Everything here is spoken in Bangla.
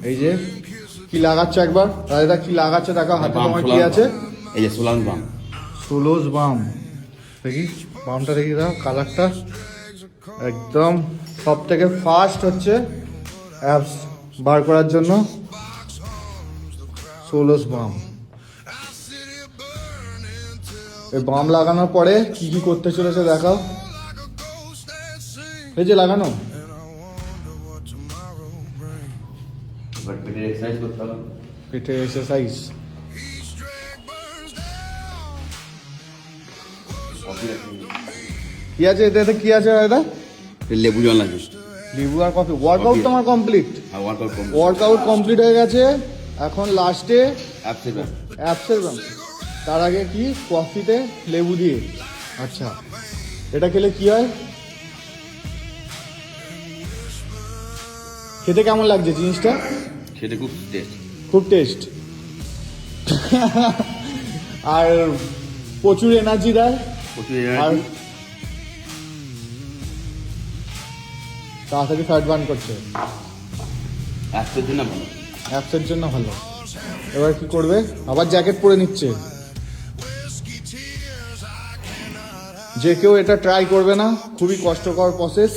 এই যে কি লাগাচ্ছে একবার দাদা, কি লাগাচ্ছে দেখো হাতে তোমার কি আছে? এই যে সোলান বাম, সোলোস বাম। দেখি বামটা দেখি দাও, কালারটা একদম সব থেকে ফাস্ট হচ্ছে অ্যাপস বার করার জন্য সোলোস বাম। এই বাম লাগানোর পরে কি কি করতে চলেছে দেখাও। এই যে লাগানো, এবার পেটের এক্সারসাইজ করতে হবে। পেটের এক্সারসাইজ। কি আছে এটাতে, কি আছে দাদা? লেবু জল লাগবে, লেবু আর কফি। ওয়ার্কআউট তোমার কমপ্লিট? আর ওয়ার্কআউট কম, ওয়ার্কআউট কমপ্লিট হয়ে গেছে। এখন লাস্টে অ্যাপসের ব্যায়াম। অ্যাপসের ব্যায়াম। তার আগে কি কফিতে লেবু দিয়ে। আচ্ছা, এটা খেলে কি হয়? খেতে কেমন লাগছে জিনিসটা? খেতে খুব টেস্ট, খুব টেস্ট। আর প্রচুর এনার্জি দেয়। প্রচুর আর এনার্জি, তাড়াতাড়ি ফ্যাট বার্ন করছে। অ্যাপসের জন্য ভালো। অ্যাপসের জন্য ভালো। এবার কি করবে? আবার জ্যাকেট পরে নিচ্ছে। যে কেউ এটা ট্রাই করবে না, খুবই কষ্টকর প্রসেস।